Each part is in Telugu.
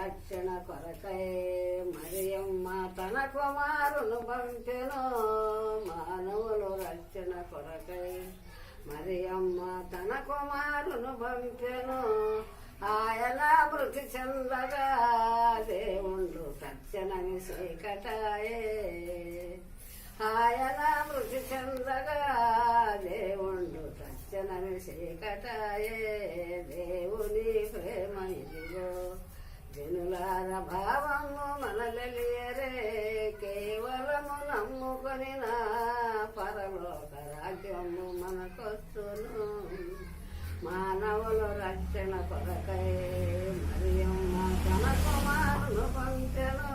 రక్షణ కొరకై మరియమ్మ తన కుమారును పంపెను. మానవుల రక్షణ కొరకై మరియమ్మ తన కుమారును పంపెను. ఆయన మృతి చెందగా దేవుళ్ళు తక్షణమి చీకటాయే. ఆయన మృతి చెందగా దేవుళ్ళు తక్షణమి చీకటాయే. దేవుని ప్రేమ ఇదిగో జనులార భావము మనలలియరే. కేవలము నమ్ముకొని నా పరలోక రాజ్యము మనకొస్తును. మానవుల రక్షణ కొరకై మరియమ్మ తన కుమారును పంపెను.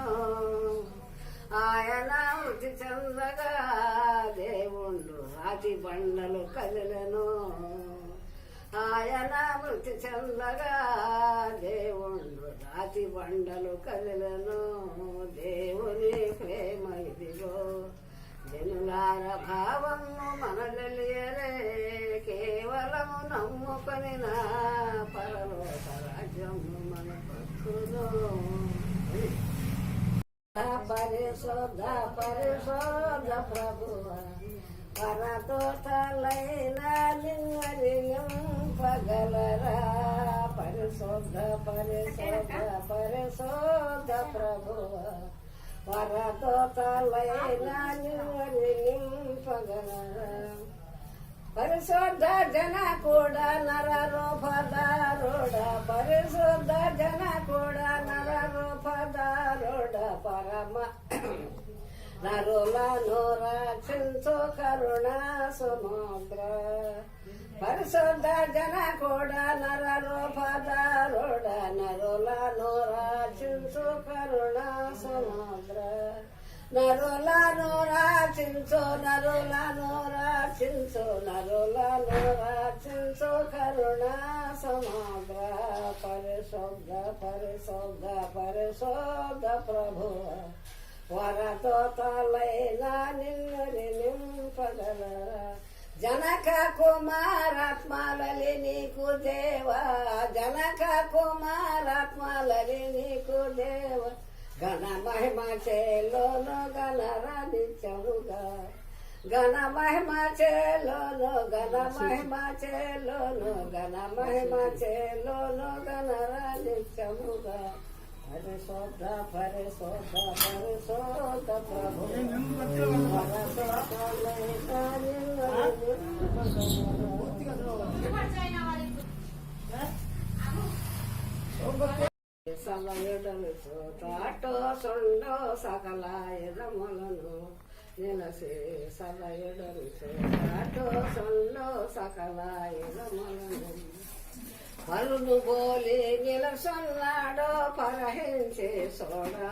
ఆయన మృతి చెందగా దేవుళ్ళు రాతి బండలు కదిలెను. ఆయన మృతి చెందగా దేవుళ్ళు రాతి బండలు కదిలెను. దేవుని ప్రేమ ఇదిగో జనులార భావము మనలలియరే. కేవలము నమ్ముకొని నా పరలోక రాజ్యము మనకొస్తును. పరిశోధ పరిశోధ ప్రభువ పరతోటలైన నింపగలరా. పరిశోధ పరిశోధ పరిశోధ ప్రభువ పరతోటలైన నింపగలరా. పరిశుద్ధ జన కూడా నరరూపదారుడ. పరిశుద్ధ జన కూడా నరరూపదారుడ. పరమ నరులను రక్షించు కరుణా సముద్ర. పరిశుద్ధ జన కూడా నరరూపదారుడ. నరులను రక్షించు కరుణా సముద్ర. నరులను రక్షించు నరులను రక్షించు నరులను రక్షించు కరుణా సముద్ర. పరిశుద్ధ పరిశుద్ధ పరిశుద్ధ ప్రభు వరతోటలైన నింపగలరా. జనక కుమారాత్మలలి నీకు దేవా. జనక కుమారాత్మలలి నీకు దేవ. ఘన మహిమ చేలోను గణరాధించముగా. ఘన మహిమ చేలోను ఘన మహిమ చేలోను ఘన మహిమ చేలోను గణరాధించముగా. పరిశోధ పరిశోధ పరిశోధ ప్రభు సమయుడను తాటో సొండో సకల ఎదములను నిలసి. సమయుడను తాటో సొండో సకల ఎదములను పరును బోలి నిలసొన్నాడో పరహించే సోడా.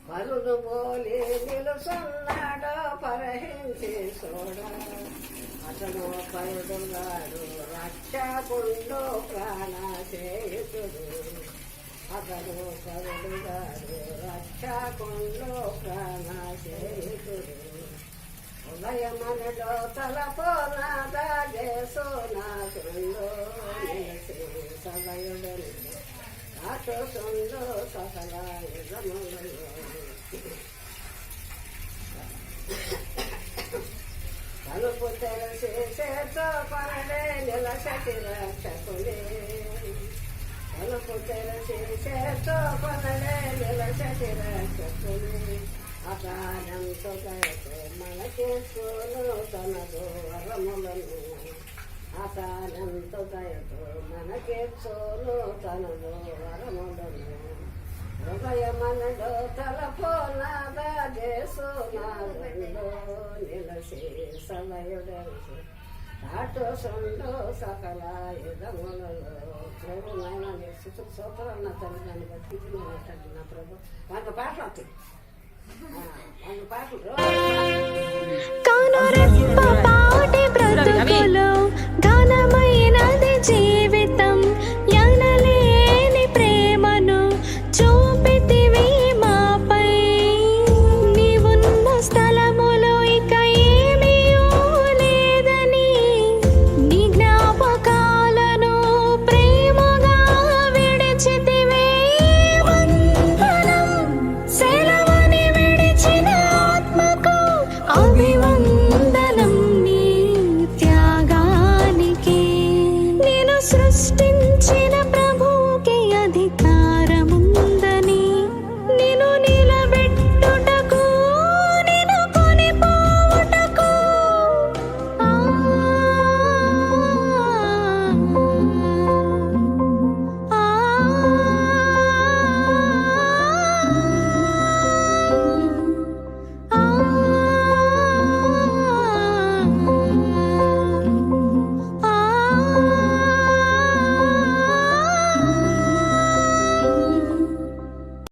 పరును బోలి నిలసొన్నాడో పరహించే సోడా. అతడు పరుడుగాడు రక్షకుండు ప్రాణశేషుడు. అతడు పరుడుగాడు రక్షకుండు ప్రాణశేషుడు. ఉదయమనలో తలపోనాదా చేసునాథుండో నిలసి. సదయుడని కాటుసుండో సకల యుగములలో. తలుపు తెరసి చేతో పనడే నిలసటి రక్షకులే. తలుపు తెరసి చేతో పనడే నిలసటి రక్షకులే. అకాలంతో దయతో మనకేసును తనదు వరములను. అకాలంతో దయతో మనకేసును తనదు వరములను. హృదయమనలో తలపోనాదా చేసునాథుండో నిలసి. సమయుడను తాటో సొండో సకల యుగములలో. ప్రభు నాయన సూత్రాలు నా తల్లి దాన్ని బట్టి నా ప్రభు వాళ్ళ పాటలు వస్తాయి.